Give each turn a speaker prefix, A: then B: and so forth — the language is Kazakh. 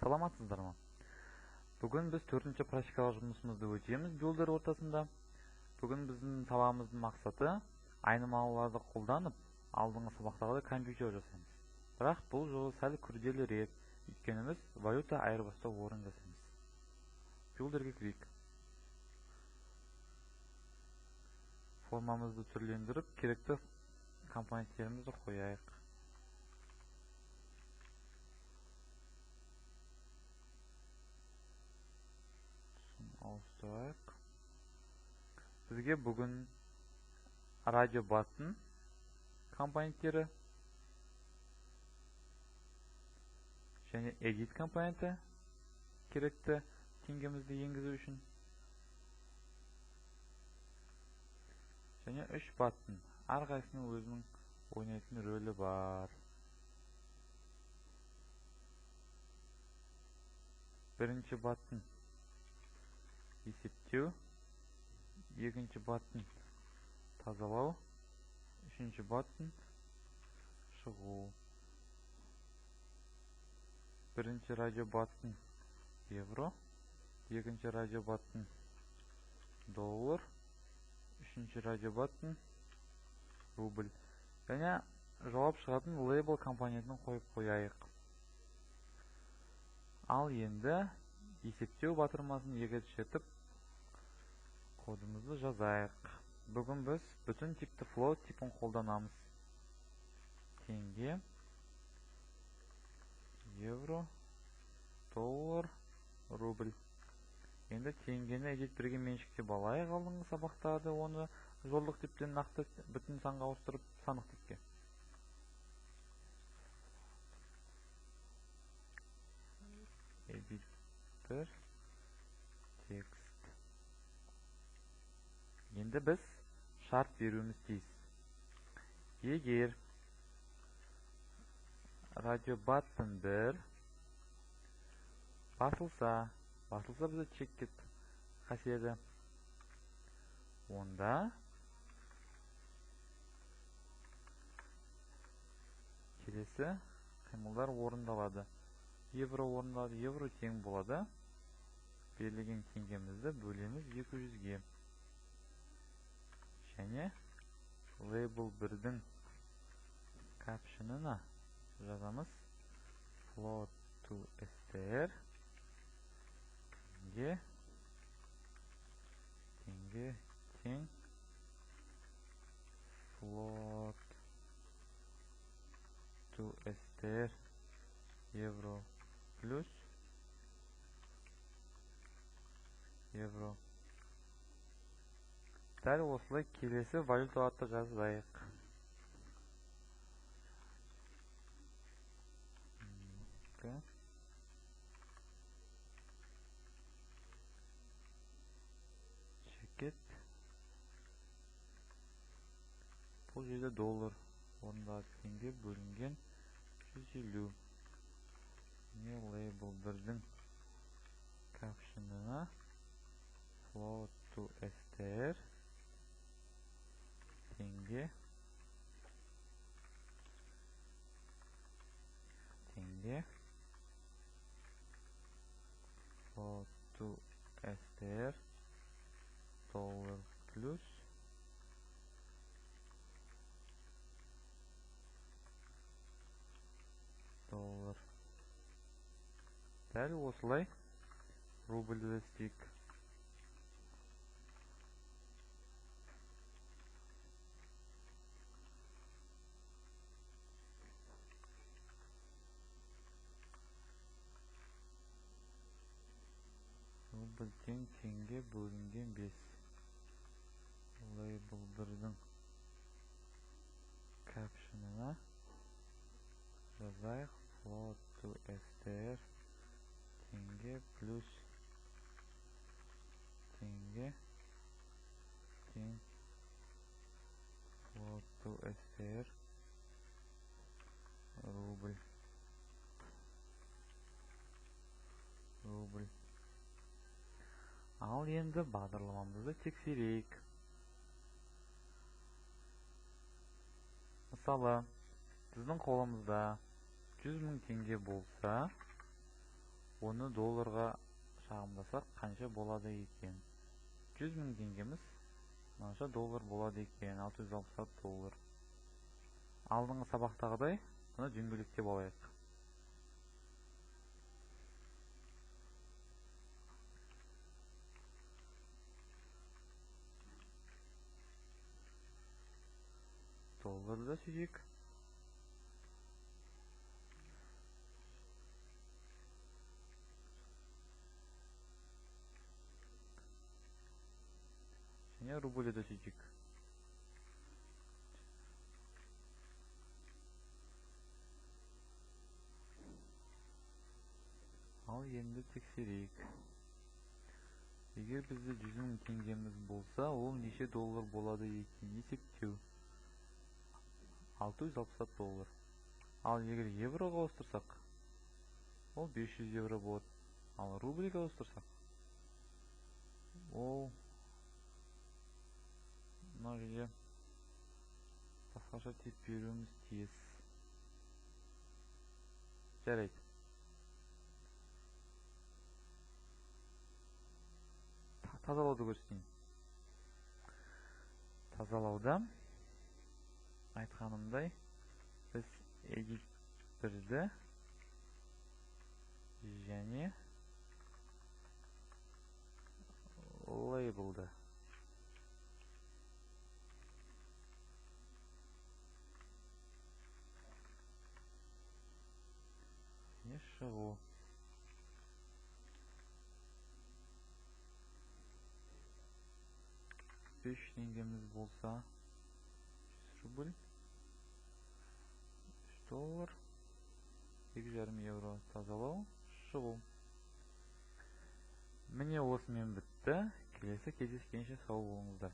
A: Саламатсыздар ма? Бүгін біз 4-ші практикалық жұмысымызды өтеміз Builder ортасында. Бүгін біздің сабағымыздың мақсаты айнымалыларды қолданып, алдыңғы сабақтағыдай компьютер жасаймыз. Бірақ бұл жолы сәл күрделірек, өйткені біз валюта айырбастау орын жасаймыз. Builderге кірейік. Формамызды түрлендіріп, керекті компоненттерімізді қояйық. Ауыстырайық. Бізге бүгін радио баттың компоненттері және edit компоненті керекті теңгемізді енгізу үшін. Және 3 баттың әрқайсының өзінің ойнайтын рөлі бар. Бірінші баттың есептеу, екінші баттың тазалау, үшінші баттың шығу. Бірінші радио баттың евро, екінші радио баттың доллар, үшінші радио баттың рубль. Және жауап шығатын лейбл компонентін қойып қояйық. Ал енді есептеу батырмасын егетшетіп кодымызды жазайық. Бүгін біз бүтін типті float типін қолданамыз. Теңге, евро, доллар, рубль. Енді теңгені edit бірге меншікте балайық, алдыңғы сабақтарды оны жолдық типтен нақты бүтін санға ауыстырып санық типке. Edit бір текст. Енді біз шарт беруіміз тиіс. Егер радио баттың бір басылса бізде чекет қасиеті. Онда келесі қимылдар орындалады. Евро орындалады, евро тең болады. Берілген теңгемізді бөлеміз 200-ге. Және label 1-дің caption'ына жазамыз float to str теңге тең float to str евро плюс евро. Дәл осылай келесі валюта атты жазайық. Чекет. Бұл жерде доллар орында теңге бөлінген 150. Не label 1-дің caption'ына float to str теңге float to str dollar плюс доллар. Дәл осылай рубльді істейік. Рубль тең теңге бөлінген 5. Label 1-дің caption'ына жазайық float to str теңге плюс теңге тең float to str рубль. Ал енді бағдарламамызды тексерейік. Мысалы, біздің қолымызда 100 000 теңге болса, Оны долларға шағымдасақ қанша болады екен? 100 мың теңгеміз мынанша доллар болады екен, 666 доллар. Алдыңғы сабақтағыдай бұны дөңгелектеп алайық. Долларды сөйлейік. Және рубльді сөйлейік. Ал енді тексерейік. Егер бізде 100 мың теңгеміз болса, ол неше доллар болады екен? Есептеу. 666 доллар. Ал егер евроға ауыстырсақ, ол 500 евро болады. Ал рубльге ауыстырсақ, ол мына жерде басқаша тип беруіміз тиіс. Жарайды. Тазалауды көрсетейін. Тазалауда айтқанымдай біз edit 1-ді және label'ды және шығу. 5 теңгеміз болса, 100 рубль, 3 доллар, 2,5 евро. Тазалау, шығу. Міне осымен бітті. Келесі кездескенше сау болыңыздар.